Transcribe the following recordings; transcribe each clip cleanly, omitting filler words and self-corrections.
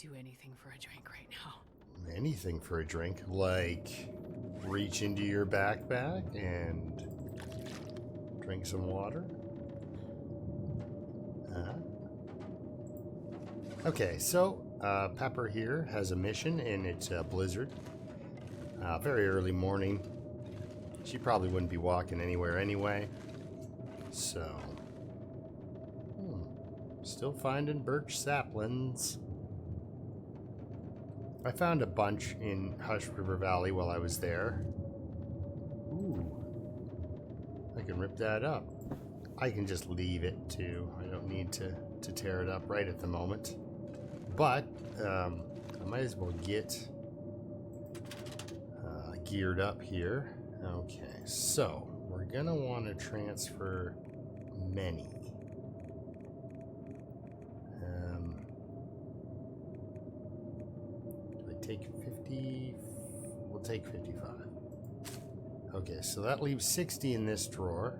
do anything for a drink right now. Anything for a drink, like reach into your backpack and drink some water. Okay, so Pepper here has a mission, and it's a blizzard. Very early morning. She probably wouldn't be walking anywhere anyway. So, still finding birch saplings. I found a bunch in Hush River Valley while I was there. Ooh. I can rip that up. I can just leave it too. I don't need to tear it up right at the moment. But I might as well get geared up here. Okay, so we're gonna want to transfer many. Do I take 50? We'll take 55. Okay, so that leaves 60 in this drawer.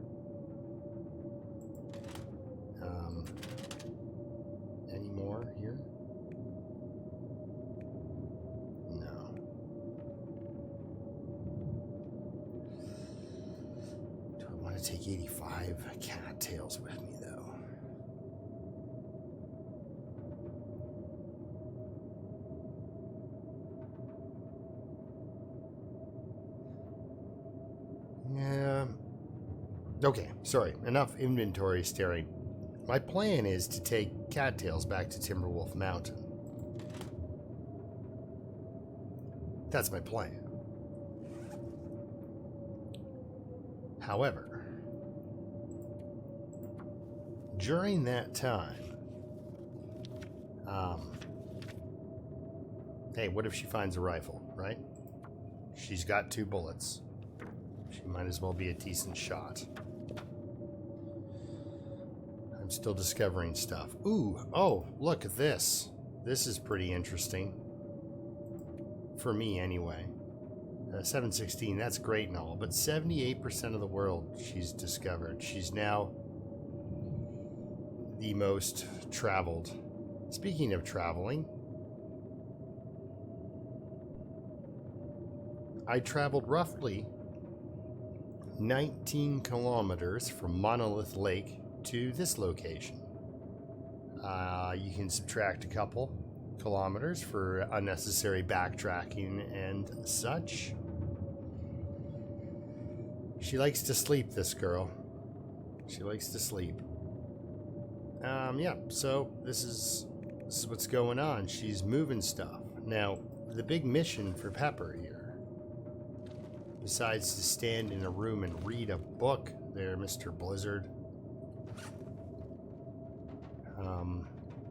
Any more here? No. Do I want to take 85 cattails with me, though? Yeah. Okay, sorry. Enough inventory staring. My plan is to take cattails back to Timberwolf Mountain. That's my plan. However, during that time, hey, what if she finds a rifle, right? She's got 2 bullets. She might as well be a decent shot. I'm still discovering stuff. Ooh, oh, look at this. This is pretty interesting. For me, anyway. 716, that's great and all, but 78% of the world she's discovered. She's now the most traveled. Speaking of traveling, I traveled roughly 19 kilometers from Monolith Lake to this location. You can subtract a couple kilometers for unnecessary backtracking and such. She likes to sleep, this girl. She likes to sleep. Yeah, so this is what's going on. She's moving stuff. Now, the big mission for Pepper here, besides to stand in a room and read a book there, Mr. Blizzard.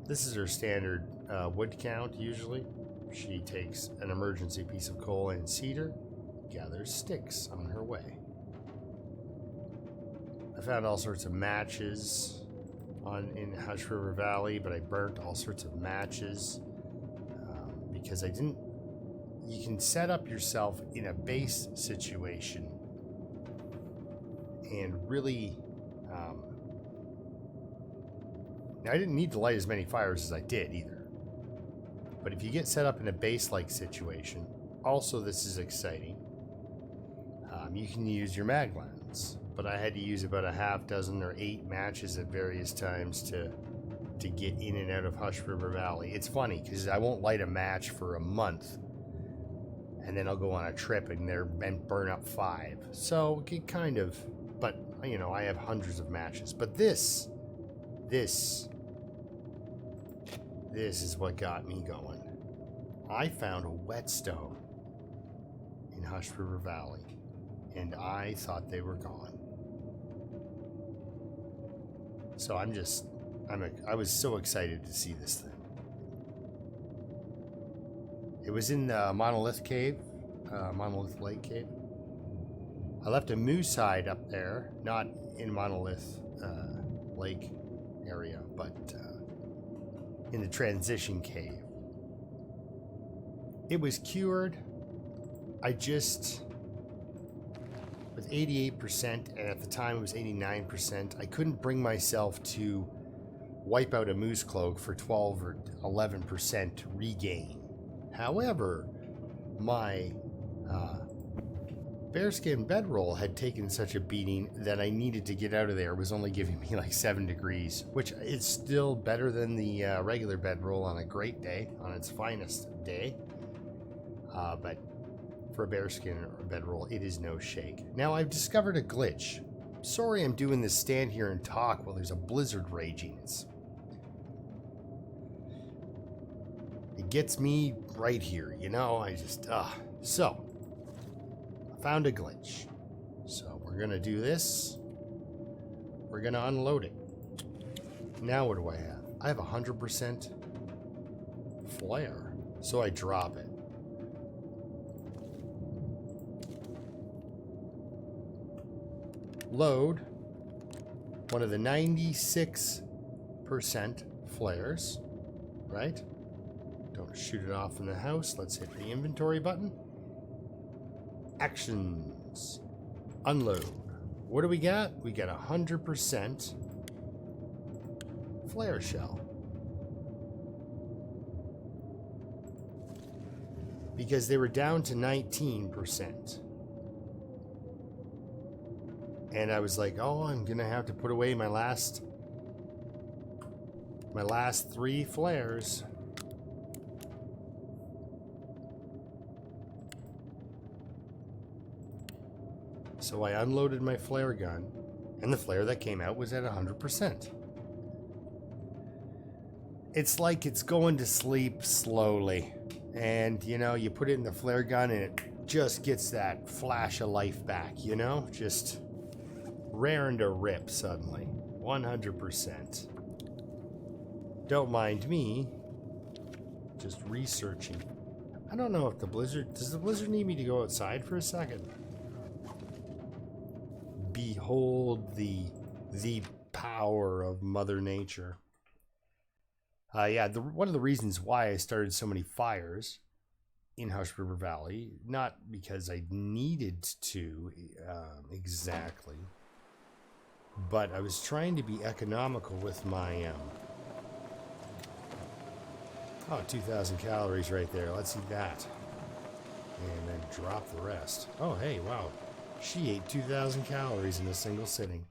This is her standard wood count, usually. She takes an emergency piece of coal and cedar, gathers sticks on her way. I found all sorts of matches in Hush River Valley, but I burnt all sorts of matches because I didn't. You can set up yourself in a base situation and really. Now, I didn't need to light as many fires as I did either. But if you get set up in a base-like situation, also this is exciting. You can use your maglans, but I had to use about a half dozen or 8 matches at various times to get in and out of Hush River Valley. It's funny because I won't light a match for a month, and then I'll go on a trip and burn up 5. So it kind of, but you know, I have hundreds of matches. But this is what got me going. I found a whetstone in Hush River Valley, and I thought they were gone. So I was so excited to see this thing. It was in the Monolith Lake Cave. I left a moose hide up there, not in Monolith Lake area, but in the transition cave. It was cured. With 88%, and at the time it was 89%, I couldn't bring myself to wipe out a moose cloak for 12 or 11% regain. However, my bearskin bedroll had taken such a beating that I needed to get out of there. It was only giving me like 7 degrees, which is still better than the regular bedroll on a great day, on its finest day. But for a bearskin bedroll, it is no shake. Now, I've discovered a glitch. Sorry I'm doing this stand here and talk while there's a blizzard raging. It gets me right here, you know? I just, So, I found a glitch. So, we're gonna do this. We're gonna unload it. Now what do I have? I have 100% flare. So I drop it. Load one of the 96% flares, right? Don't shoot it off in the house. Let's hit the inventory button. Actions. Unload. What do we got? We got 100% flare shell. Because they were down to 19%. And I was like, oh, I'm gonna have to put away my last 3 flares. So I unloaded my flare gun, and the flare that came out was at 100%. It's like it's going to sleep slowly. And, you know, you put it in the flare gun and it just gets that flash of life back, you know? Just raring to rip suddenly. 100%. Don't mind me. Just researching. I don't know if the blizzard... Does the blizzard need me to go outside for a second? Behold the power of Mother Nature. Yeah, one of the reasons why I started so many fires in Hush River Valley, not because I needed to exactly, but I was trying to be economical with my 2,000 calories right there. Let's eat that. And then drop the rest. Oh, hey, wow. She ate 2,000 calories in a single sitting.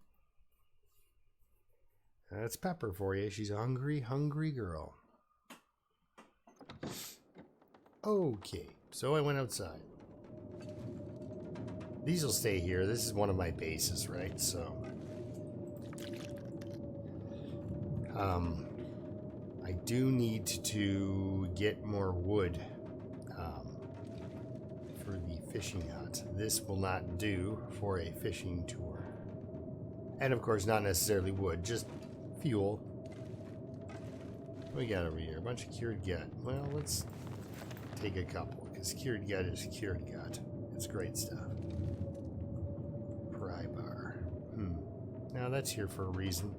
That's Pepper for you. She's a hungry, hungry girl. Okay, so I went outside. These will stay here. This is one of my bases, right? So, I do need to get more wood for the fishing hut. This will not do for a fishing tour. And of course, not necessarily wood, just fuel. What we got over here? A bunch of cured gut. Well, let's take a couple, because cured gut is cured gut. It's great stuff. Pry bar. Now that's here for a reason.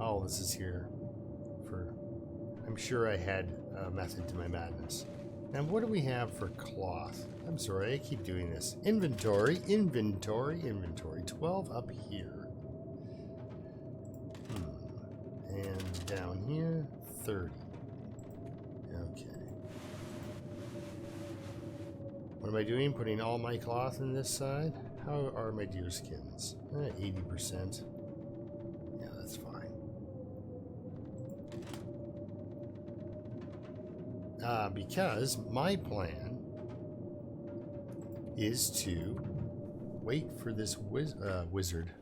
All this is here for... I'm sure I had a method to my madness. Now, what do we have for cloth? I'm sorry, I keep doing this. Inventory, inventory, inventory. 12 up here. And down here, 30. Okay. What am I doing? Putting all my cloth in this side? How are my deer skins? 80%. Yeah, that's fine. Because my plan is to wait for this blizzard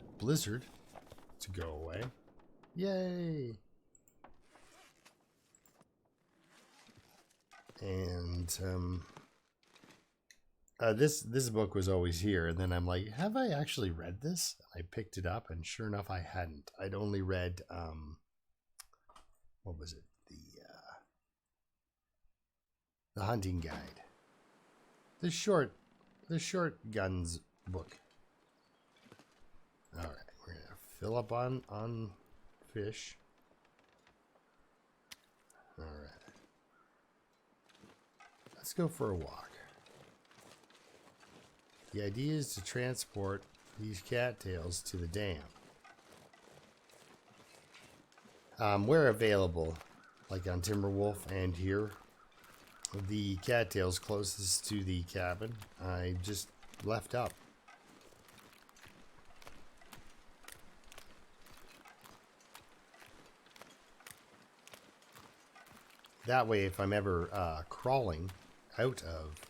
to go away. Yay! And this book was always here, and then I'm like, have I actually read this? I picked it up, and sure enough, I hadn't. I'd only read what was it? The Hunting Guide. The short guns book. All right, we're gonna fill up on fish. All right, let's go for a walk. The idea is to transport these cattails to the dam. Where available, like on Timberwolf and here, the cattails closest to the cabin, I just left up. That way, if I'm ever crawling out of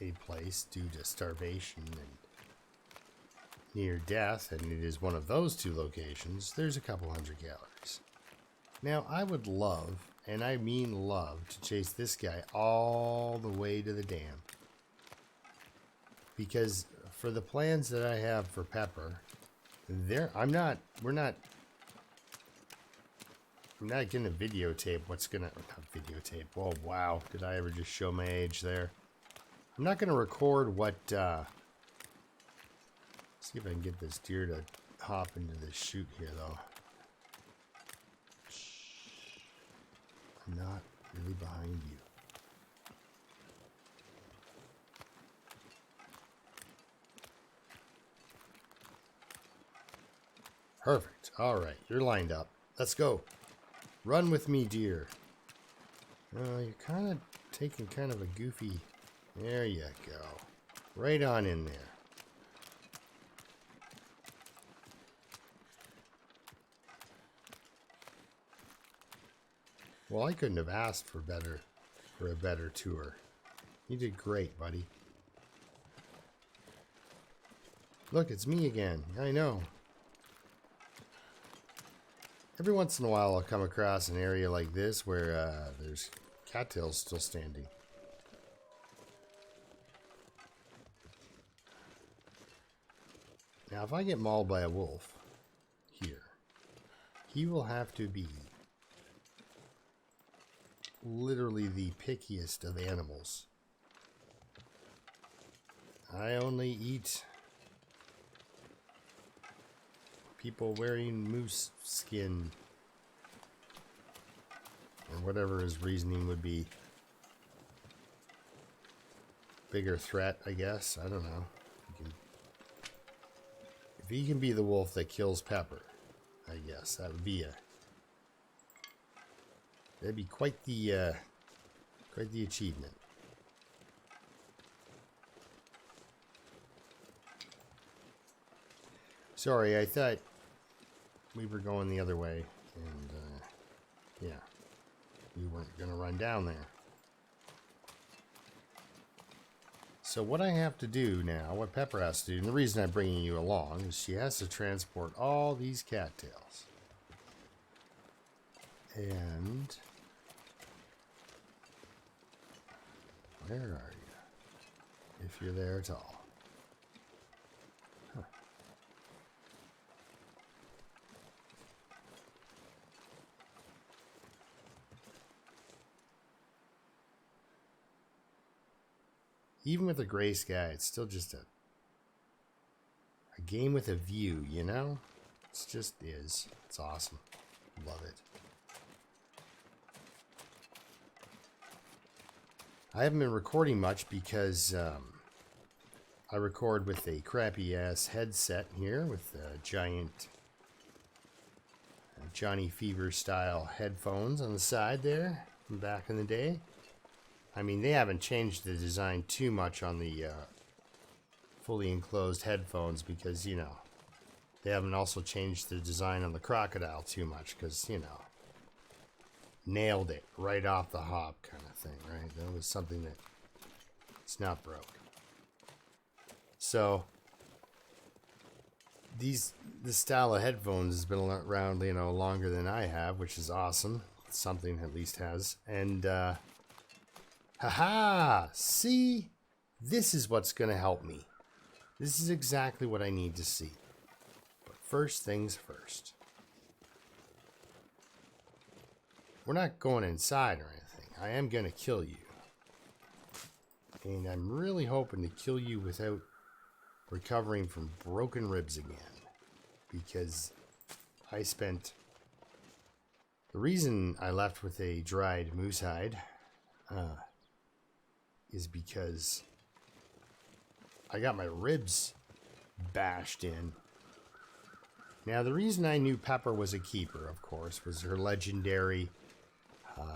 a place due to starvation and near death, and it is one of those two locations, there's a couple hundred calories. Now, I would love, and I mean love, to chase this guy all the way to the dam. Because for the plans that I have for Pepper, I'm not gonna videotape what's gonna, not videotape, oh wow, did I ever just show my age there? I'm not gonna record what, see if I can get this deer to hop into this chute here though. I'm not really behind you. Perfect. All right, you're lined up. Let's go. Run with me, deer. You're kind of taking kind of a goofy... There you go. Right on in there. Well, I couldn't have asked for a better tour. You did great, buddy. Look, it's me again. I know. Every once in a while, I'll come across an area like this where there's cattails still standing. Now, if I get mauled by a wolf here, he will have to be literally the pickiest of animals. I only eat people wearing moose skin, or whatever his reasoning would be. Bigger threat, I guess. I don't know. If he can be the wolf that kills Pepper, I guess that would be that'd be quite the achievement. Sorry, I thought we were going the other way, and yeah, we weren't gonna run down there. So what I have to do now, what Pepper has to do, and the reason I'm bringing you along, is she has to transport all these cattails. And where are you? If you're there at all. Huh. Even with a gray sky, it's still just a game with a view, you know? It's just is. It's awesome. Love it. I haven't been recording much because I record with a crappy ass headset here with giant Johnny Fever style headphones on the side there from back in the day. I mean, they haven't changed the design too much on the fully enclosed headphones because, you know, they haven't also changed the design on the crocodile too much because, you know, nailed it right off the hop kind of thing, right? That was something that it's not broke. So this style of headphones has been around, you know, longer than I have, which is awesome. Something at least has. And haha! See? This is what's going to help me. This is exactly what I need to see. But first things first. We're not going inside or anything. I am going to kill you. And I'm really hoping to kill you without recovering from broken ribs again. Because I spent... The reason I left with a dried moose hide is because I got my ribs bashed in Now, the reason I knew Pepper was a keeper, of course, was her legendary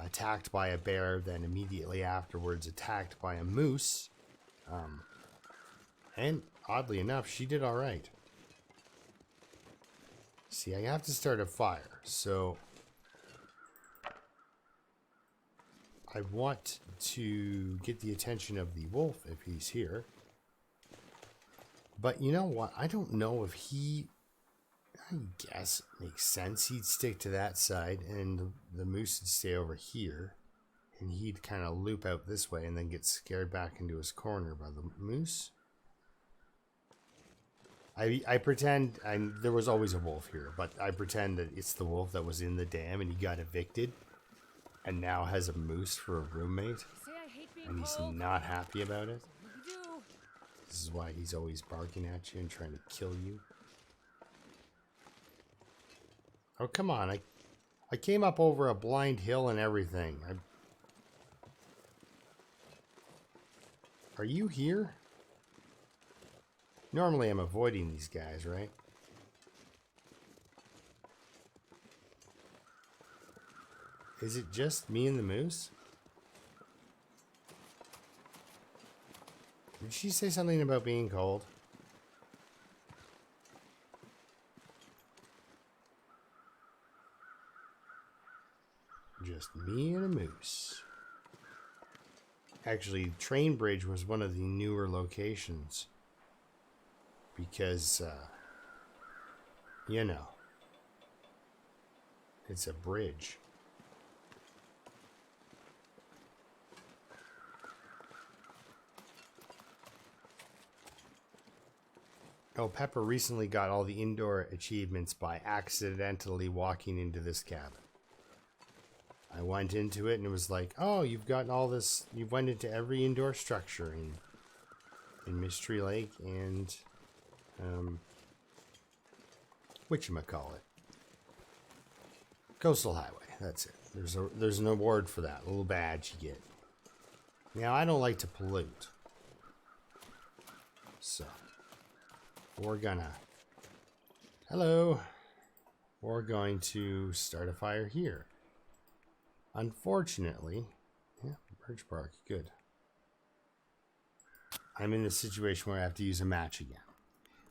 attacked by a bear, then immediately afterwards attacked by a moose. And oddly enough, she did all right. See, I have to start a fire, so I want to get the attention of the wolf if he's here. But you know what? I don't know if he... I guess it makes sense. He'd stick to that side, and the moose would stay over here. And he'd kind of loop out this way and then get scared back into his corner by the moose. I pretend... there was always a wolf here, but I pretend that it's the wolf that was in the dam and he got evicted. And now has a moose for a roommate. And he's not happy about it. This is why he's always barking at you and trying to kill you. Oh, come on. I came up over a blind hill and everything. Are you here? Normally I'm avoiding these guys, right? Is it just me and the moose? Did she say something about being cold? Just me and a moose. Actually, Train Bridge was one of the newer locations. Because, you know, it's a bridge. Oh, Pepper recently got all the indoor achievements by accidentally walking into this cabin. I went into it and it was like, oh, you've gotten all this, you went into every indoor structure in Mystery Lake and, whatchamacallit? Coastal Highway, that's it. There's an award for that, a little badge you get. Now, I don't like to pollute. So, we're gonna, hello, we're going to start a fire here. Unfortunately, yeah, birch bark, good. I'm in this situation where I have to use a match again.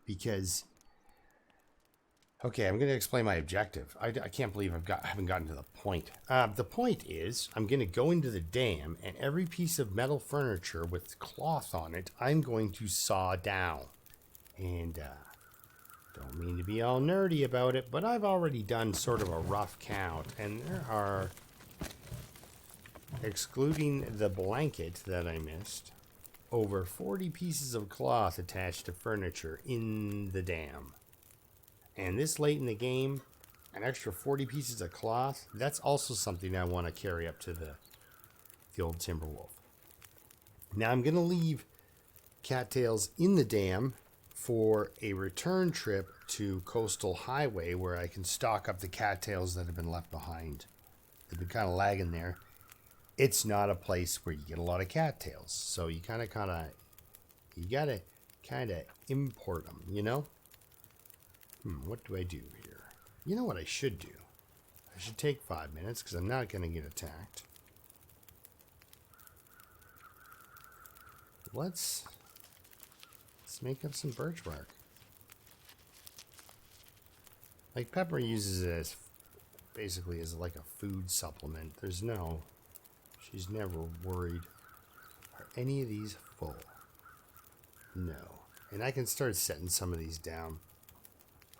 Because, okay, I'm going to explain my objective. I can't believe I haven't gotten to the point. The point is, I'm going to go into the dam, and every piece of metal furniture with cloth on it, I'm going to saw down. And, don't mean to be all nerdy about it, but I've already done sort of a rough count, and there are... excluding the blanket that I missed, over 40 pieces of cloth attached to furniture in the dam. And this late in the game, an extra 40 pieces of cloth, that's also something I want to carry up to the old Timberwolf. Now I'm going to leave cattails in the dam for a return trip to Coastal Highway where I can stock up the cattails that have been left behind. They've been kind of lagging there. It's not a place where you get a lot of cattails, so you gotta import them, you know? What do I do here? You know what I should do? I should take 5 minutes, because I'm not gonna get attacked. Let's make up some birch bark. Like, Pepper uses it as, basically as like a food supplement. She's never worried. Are any of these full? No. And I can start setting some of these down.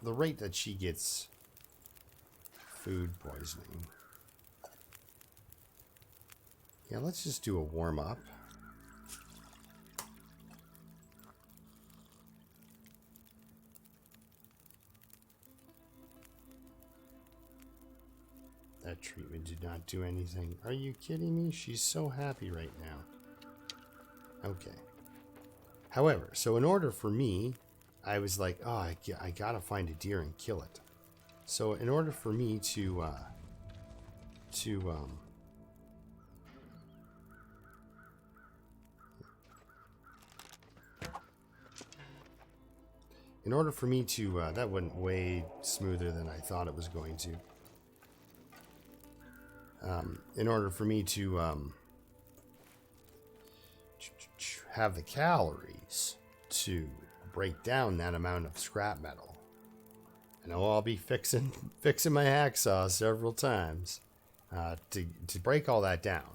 The rate that she gets food poisoning. Yeah, let's just do a warm up. That treatment did not do anything. Are you kidding me? She's so happy right now. Okay. However, so in order for me, I was like, oh, I gotta find a deer and kill it. So in order for me to In order for me to... that went way smoother than I thought it was going to. In order for me to have the calories to break down that amount of scrap metal. I know I'll be fixing my hacksaw several times to break all that down.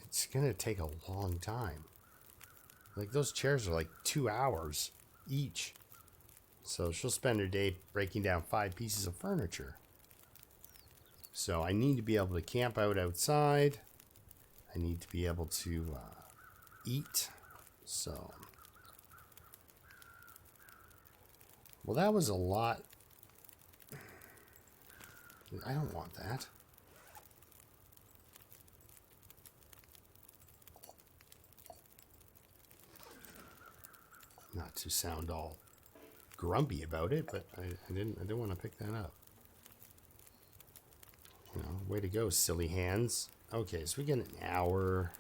It's gonna take a long time. Like, those chairs are like 2 hours each. So she'll spend her day breaking down 5 pieces of furniture. So I need to be able to camp out outside. I need to be able to eat. So, well, that was a lot. I don't want that. Not to sound all grumpy about it, but I didn't want to pick that up. You know, way to go, silly hands. Okay, so we get an hour.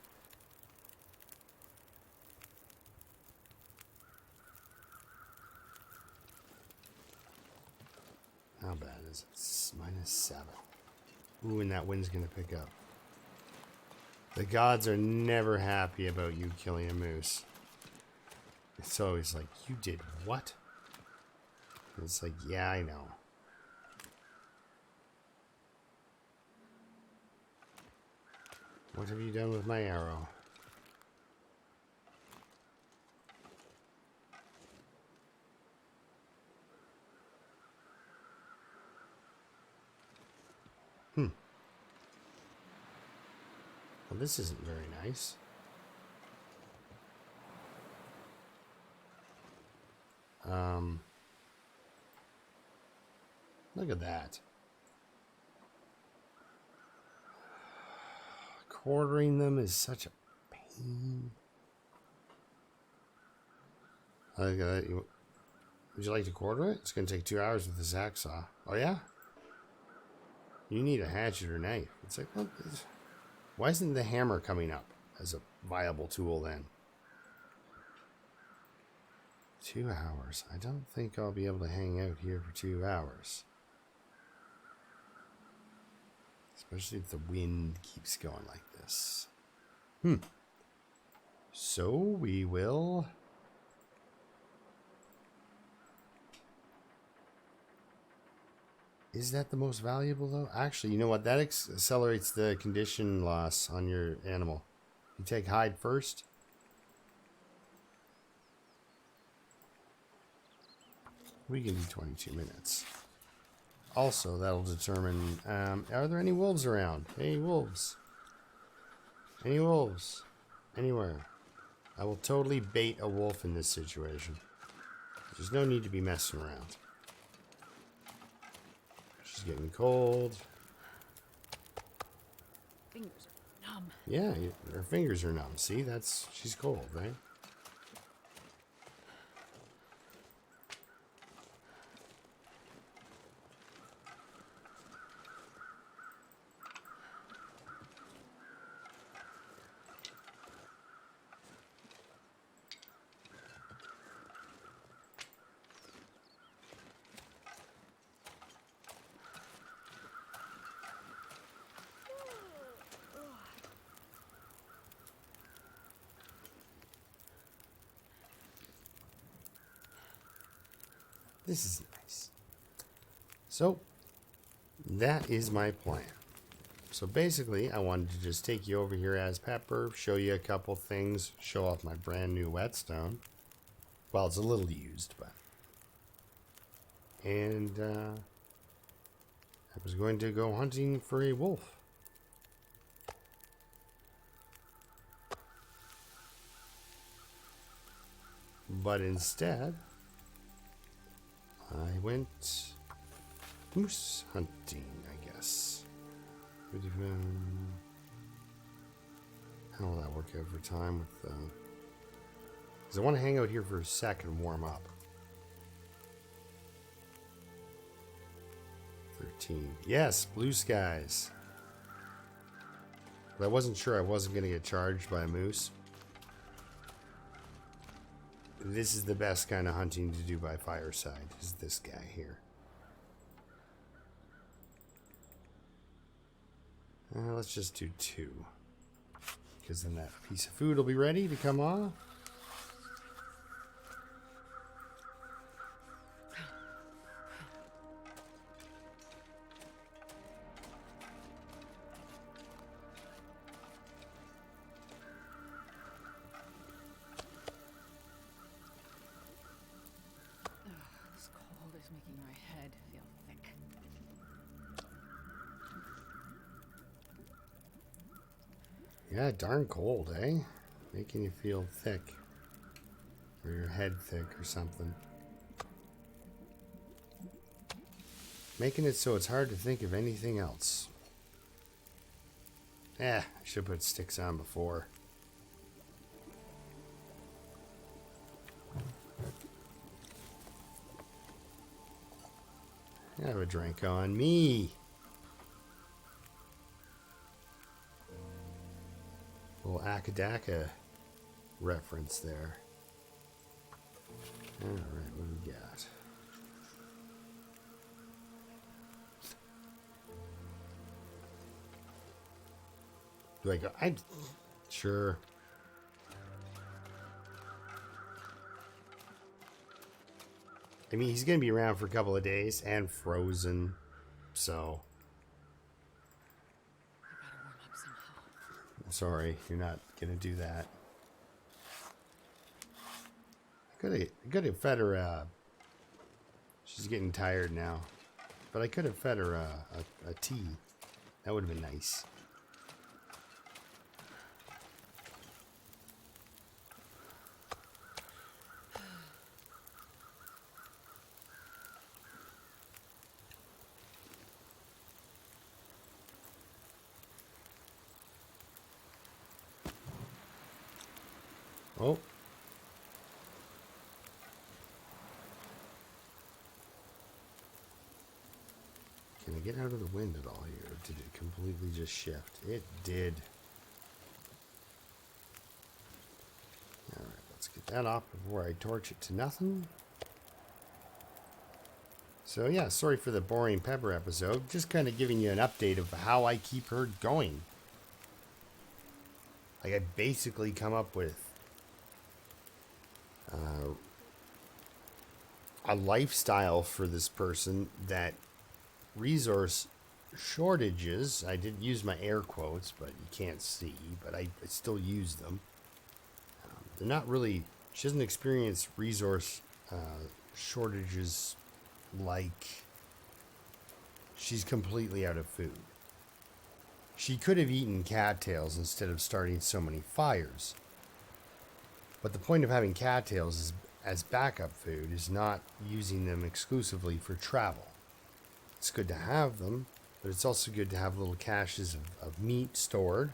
How bad is it? It's -7. Ooh, and that wind's gonna pick up. The gods are never happy about you killing a moose. It's always like, you did what? And it's like, yeah, I know. What have you done with my arrow? Well, this isn't very nice. Look at that. Quartering them is such a pain. Would you like to quarter it? It's going to take 2 hours with this hacksaw. Oh, yeah? You need a hatchet or knife. It's like, well, why isn't the hammer coming up as a viable tool then? 2 hours. I don't think I'll be able to hang out here for 2 hours. Especially if the wind keeps going like this. So we will... Is that the most valuable, though? Actually, you know what? That accelerates the condition loss on your animal. You take hide first. We can do 22 minutes. Also, that'll determine, are there any wolves around? Hey, wolves. Any wolves? Anywhere. I will totally bait a wolf in this situation. There's no need to be messing around. She's getting cold. Fingers are numb. Yeah, her fingers are numb. See, she's cold, right? This is nice. So, that is my plan. So basically, I wanted to just take you over here as Pepper, show you a couple things, show off my brand new whetstone. Well, it's a little used, but... And, I was going to go hunting for a wolf. But instead... I went moose hunting, I guess. How will that work out for time with because I want to hang out here for a sec and warm up. 13. Yes, blue skies. But I wasn't sure I wasn't going to get charged by a moose. this is the best kind of hunting to do by fireside, is this guy here. Let's just do 2. Because then that piece of food will be ready to come off. This cold is making my head feel thick. Yeah, darn cold, eh? Making you feel thick. Or your head thick or something. Making it so it's hard to think of anything else. I should put sticks on before. Have a drink on me. Little Akadaka reference there. Alright, what do we got? Do I go? Sure. I mean, he's going to be around for a couple of days and frozen, so. I gotta warm up somehow. I'm sorry, you're not going to do that. I could have fed her, she's getting tired now. But I could have fed her a tea. That would have been nice. Oh. Can I get out of the wind at all here? Or did it completely just shift? It did. Alright, let's get that off before I torch it to nothing. So yeah, sorry for the boring pepper episode. Just kind of giving you an update of how I keep her going. Like I basically come up with a lifestyle for this person that resource shortages, I did use my air quotes, but you can't see, but I still use them. They're not really, she doesn't experience resource shortages like she's completely out of food. She could have eaten cattails instead of starting so many fires. But the point of having cattails is, as backup food is not using them exclusively for travel. It's good to have them, but it's also good to have little caches of meat stored,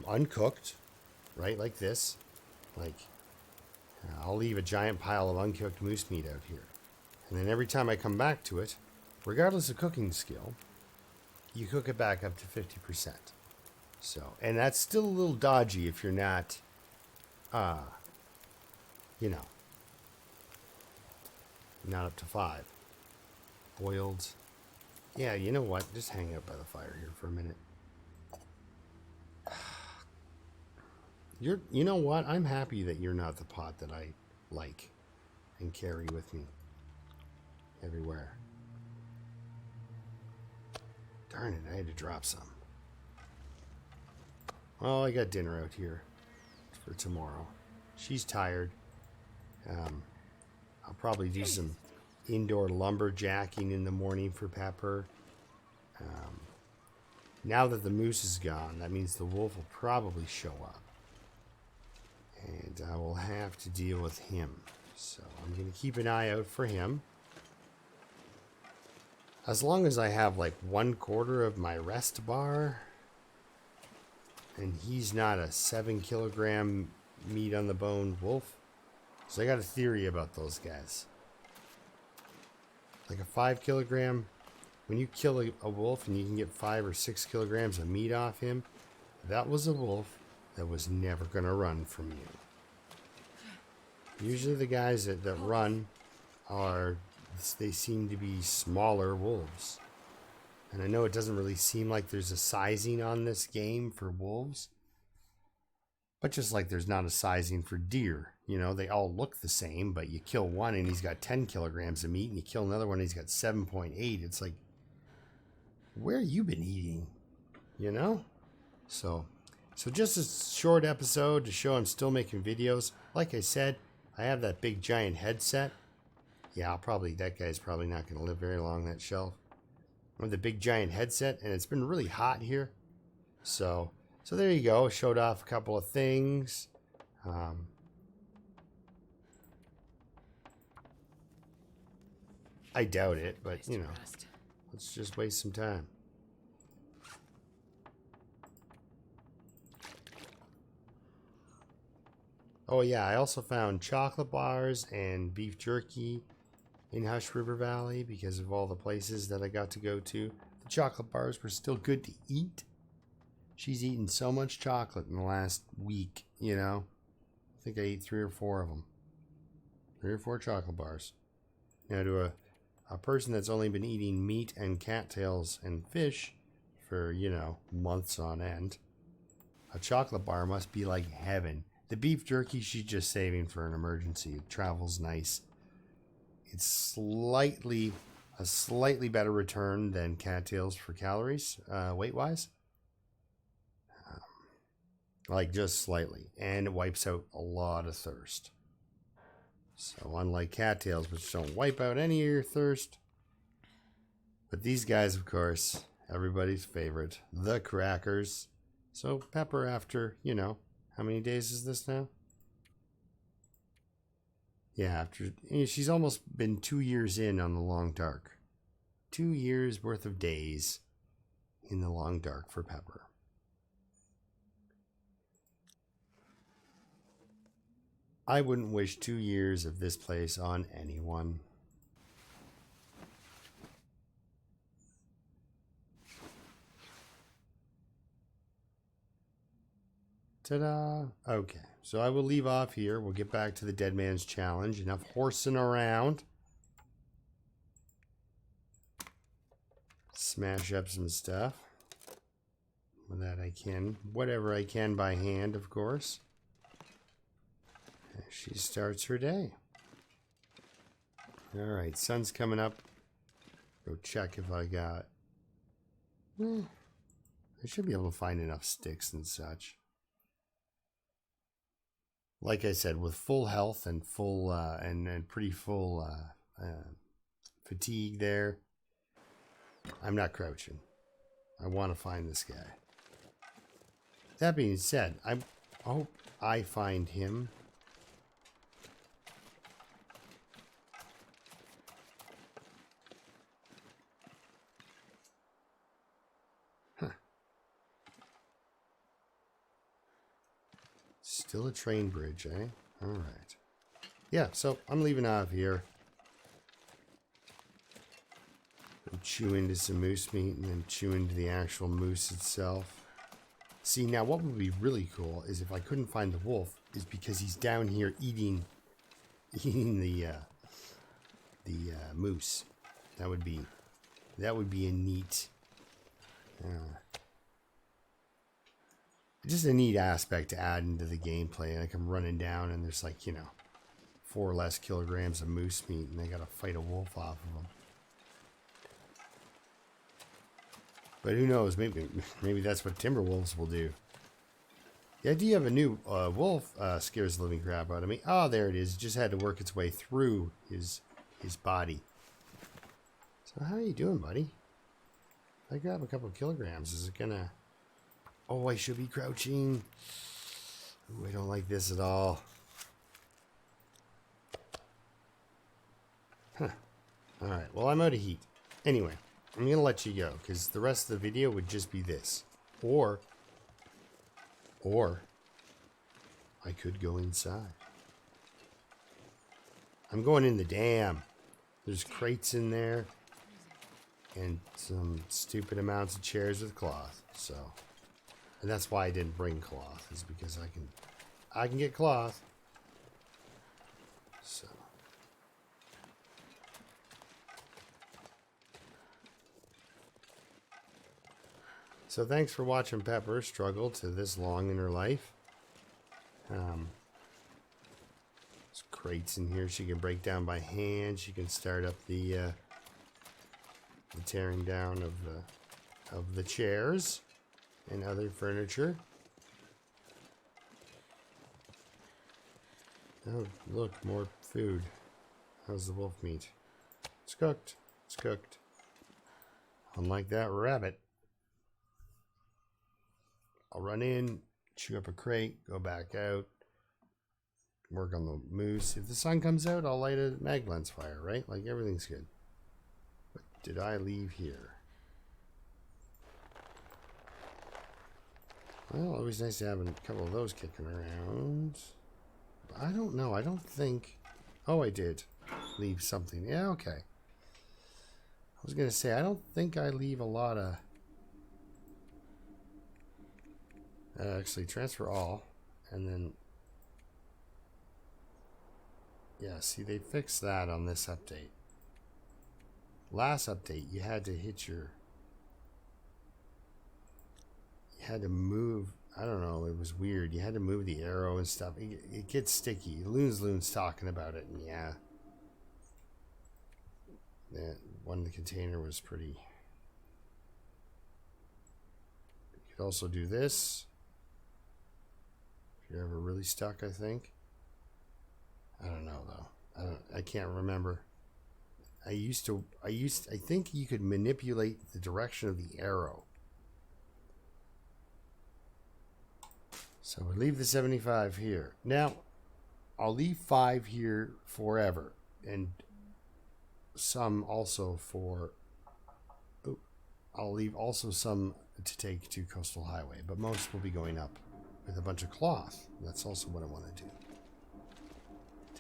uncooked, right, like this. Like, I'll leave a giant pile of uncooked moose meat out here. And then every time I come back to it, regardless of cooking skill, you cook it back up to 50%. So, and that's still a little dodgy if you're not, not up to 5. Boiled. Yeah, you know what? Just hang out by the fire here for a minute. You know what? I'm happy that you're not the pot that I like and carry with me everywhere. Darn it, I had to drop some. Well, I got dinner out here for tomorrow. She's tired. I'll probably do some indoor lumberjacking in the morning for Pepper. Now that the moose is gone, that means the wolf will probably show up. And I will have to deal with him. So I'm going to keep an eye out for him. As long as I have like 1/4 of my rest bar, and he's not a 7 kilogram meat on the bone wolf. So I got a theory about those guys. Like a 5 kilogram, when you kill a wolf and you can get 5 or 6 kilograms of meat off him, that was a wolf that was never going to run from you. Usually the guys that run are, they seem to be smaller wolves. And I know it doesn't really seem like there's a sizing on this game for wolves. But just like there's not a sizing for deer. You know, they all look the same, but you kill one and he's got 10 kilograms of meat, and you kill another one and he's got 7.8. It's like, where you been eating? You know? So just a short episode to show I'm still making videos. Like I said, I have that big giant headset. Yeah, that guy's probably not going to live very long, that shelf. I have the big giant headset, and it's been really hot here. So there you go. Showed off a couple of things. I doubt it, but you know, let's just waste some time. Oh yeah, I also found chocolate bars and beef jerky in Hush River Valley because of all the places that I got to go to. The chocolate bars were still good to eat. She's eaten so much chocolate in the last week, you know. I think I ate 3 or 4 of them. 3 or 4 chocolate bars. Now to a person that's only been eating meat and cattails and fish for, you know, months on end, a chocolate bar must be like heaven. The beef jerky she's just saving for an emergency. It travels nice. It's a slightly better return than cattails for calories, weight-wise. Like just slightly. And it wipes out a lot of thirst. So unlike cattails, which don't wipe out any of your thirst. But these guys, of course, everybody's favorite, the crackers. So Pepper, after, you know, how many days is this now? Yeah, she's almost been 2 years in on the long dark. 2 years worth of days in the long dark for Pepper. I wouldn't wish 2 years of this place on anyone. Ta-da! Okay, so I will leave off here. We'll get back to the Dead Man's Challenge. Enough horsing around. Smash up some stuff. With that I can. Whatever I can by hand, of course. As she starts her day. Alright, sun's coming up. Go check if I got... I should be able to find enough sticks and such. Like I said, with full health and full and pretty full fatigue there, I'm not crouching. I want to find this guy. That being said, I hope I find him. Still a train bridge, eh? Alright. Yeah, so I'm leaving out of here. Chew into some moose meat and then chew into the actual moose itself. See, now what would be really cool is if I couldn't find the wolf, is because he's down here eating the moose. That would be a neat... just a neat aspect to add into the gameplay. Like I'm running down and there's like, you know, 4 less kilograms of moose meat and they gotta fight a wolf off of them. But who knows, maybe that's what timber wolves will do. The idea of a new wolf scares the living crap out of me. Oh, there it is. It just had to work its way through his body. So how are you doing, buddy? If I grab a couple of kilograms, is it gonna... Oh, I should be crouching. Ooh, I don't like this at all. Huh. Alright, well, I'm out of heat. Anyway, I'm going to let you go, because the rest of the video would just be this. Or I could go inside. I'm going in the dam. There's crates in there. And some stupid amounts of chairs with cloth, so... And that's why I didn't bring cloth, is because I can get cloth. So thanks for watching Pepper struggle to this long in her life. There's crates in here she can break down by hand. She can start up the tearing down of the chairs and other furniture. Oh, look, more food. How's the wolf meat? It's cooked. It's cooked. Unlike that rabbit. I'll run in, chew up a crate, go back out, work on the moose. If the sun comes out, I'll light a mag lens fire, right? Like, everything's good. What did I leave here? Well, always nice to have a couple of those kicking around. I don't know. I don't think... Oh, I did leave something. Yeah, okay. I was going to say, I don't think I leave a lot of... actually, transfer all. And then... Yeah, see, they fixed that on this update. Last update, you had to hit your... You had to move... I don't know, it was weird. You had to move the arrow and stuff. It gets sticky. Loon's talking about it, and yeah. That one container was pretty... You could also do this. If you're ever really stuck, I think. I don't know, though. I can't remember. I think you could manipulate the direction of the arrow. So we'll leave the 75 here. Now, I'll leave 5 here forever. And some also for... Oh, I'll leave also some to take to Coastal Highway. But most will be going up with a bunch of cloth. That's also what I want to do.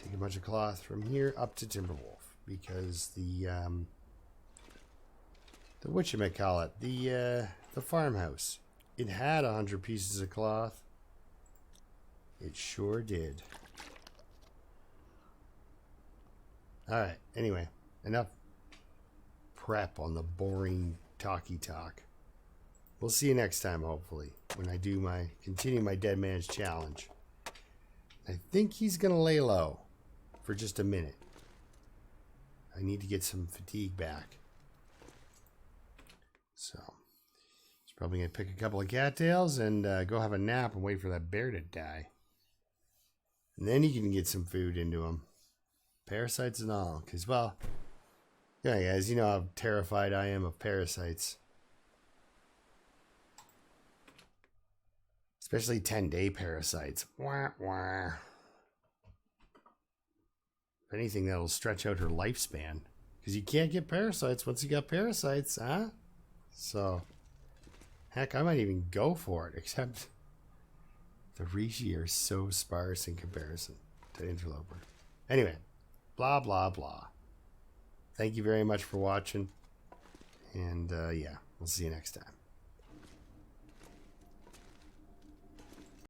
Take a bunch of cloth from here up to Timberwolf. Because the whatchamacallit, the farmhouse, it had 100 pieces of cloth. It sure did. Alright, anyway, enough prep on the boring talky talk. We'll see you next time, hopefully, when I do continue my Dead Man's Challenge. I think he's gonna lay low for just a minute. I need to get some fatigue back. So, he's probably gonna pick a couple of cattails and go have a nap and wait for that bear to die. And then you can get some food into them. Parasites and all. Because, well, yeah, guys, you know how terrified I am of parasites. Especially 10-day parasites. Wah, wah. If anything, that'll stretch out her lifespan. Because you can't get parasites once you got parasites, huh? So, heck, I might even go for it. Except... the Rishi are so sparse in comparison to Interloper. Anyway, blah, blah, blah. Thank you very much for watching. And, yeah, we'll see you next time.